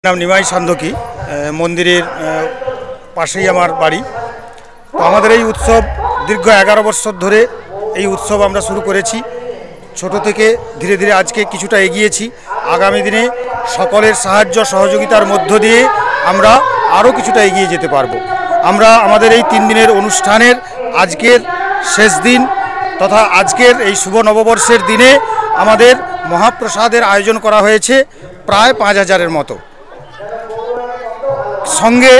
নাম নিমাই সান্দকি, মন্দিরের পাশেই আমার বাড়ি। তো আমাদের এই উৎসব দীর্ঘ 11 বছর ধরে এই উৎসব আমরা শুরু করেছি। ছোট থেকে ধীরে ধীরে আজকে কিছুটা এগিয়েছি। আগামী দিনে সকলের সাহায্য সহযোগিতার মধ্য দিয়ে আমরা আরও কিছুটা এগিয়ে যেতে পারবো। আমরা আমাদের এই 3 দিনের অনুষ্ঠানের আজকের শেষ দিন তথা আজকের এই শুভ নববর্ষের দিনে আমাদের মহাপ্রসাদের আয়োজন করা হয়েছে প্রায় 5000-এর মতো। সঙ্গে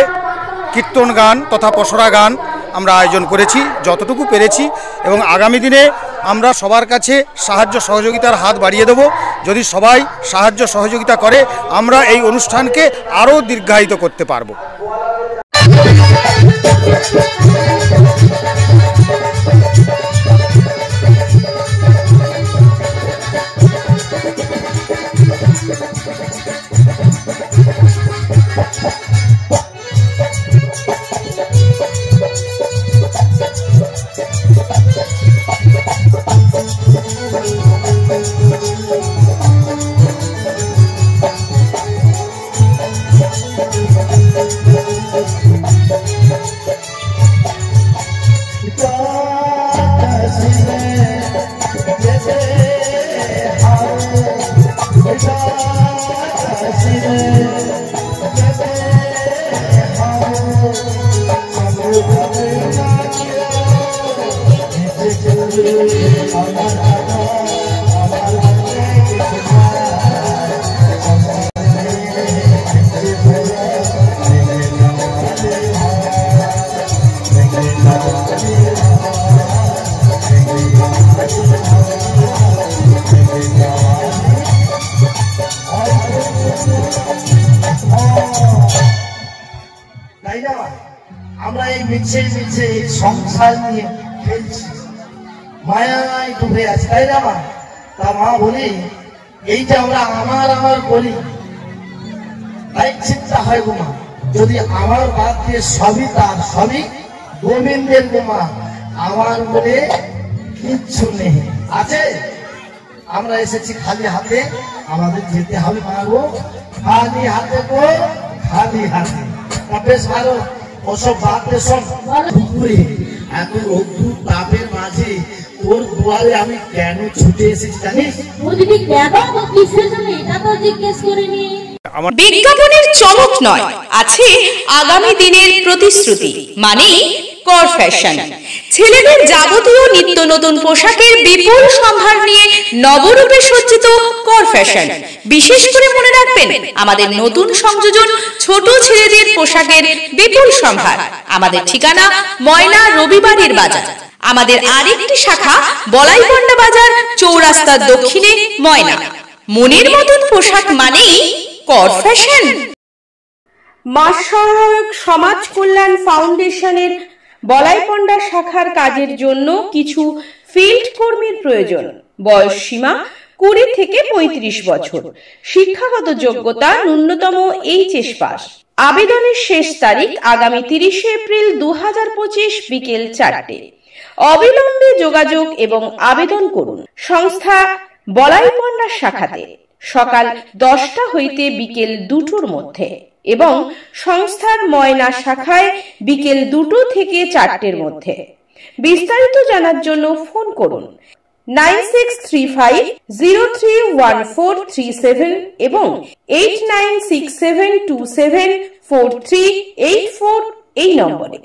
কীর্তন গান তথা পসরা গান আমরা আয়োজন করেছি যতটুকু পেরেছি, এবং আগামী দিনে আমরা সবার কাছে সাহায্য সহযোগিতার হাত বাড়িয়ে দেব। যদি সবাই সাহায্য সহযোগিতা করে আমরা এই অনুষ্ঠানকে আরও দীর্ঘায়িত করতে পারব। আমরা এই মিছে মিছে সংসার নিয়ে খেলছি, মায়ায় ডুবে আছি, তাই না মা? তা মা বলি এইটা আমরা আমার বলি, তাই চিন্তা হয় গো মা, যদি আমার বাদ দিয়ে সবই তার, সবই গোবিন্দের গো মা, আমার বলে কিচ্ছু নেই আছে। আমরা এসেছি খালি হাতে, আমাদের যেতে হবে মা গো খালি হাতে গো, খালি হাতে। বেশ ভালো, ওসব বাদ দিয়ে সব এত অদ্ভুত তাপের মাঝে তোর দুয়ারে আমি কেন ছুটে এসেছি জানিস? বিজ্ঞাপনের চমক নয়, আছে আগামী দিনের প্রতিশ্রুতি, মানে কর ফ্যাশন। ছেলেদের যাবতীয় নিত্য নতুন পোশাকের বিপুল সম্ভার নিয়ে নবরূপে সজ্জিত কর ফ্যাশন। বিশেষ করে মনে রাখবেন আমাদের নতুন সংযোজন ছোট ছেলেদের পোশাকের বিপুল সম্ভার। আমাদের ঠিকানা ময়না রবিবারের বাজার। আমাদের আরেকটি শাখা বলাইপন্ডা বাজার, চৌরাস্তার দক্ষিণে ময়না। মনের মতন পোশাক মানেই কর ফ্যাশন। মাস সহায়ক সমাজ কল্যাণ ফাউন্ডেশনের বলাইপন্ডা শাখার কাজের জন্য কিছু ফিল্ড কর্মীর প্রয়োজন। বয়স সীমা 20 থেকে 35 বছর। শিক্ষাগত যোগ্যতা ন্যূনতম এইচএস পাস। আবেদনের শেষ তারিখ আগামী 30 এপ্রিল 2025 বিকেল 4টে। অবিলম্বে যোগাযোগ এবং আবেদন করুন। সংস্থা বলাইপন্ডা শাখাতে সকাল 10টা হইতে বিকেল 2টোর মধ্যে, এবং সংস্থার ময়না শাখায় বিকেল 2টো থেকে 4টের মধ্যে। বিস্তারিত জানার জন্য ফোন করুন 9635031437 এবং 8967274384 এই নম্বরে।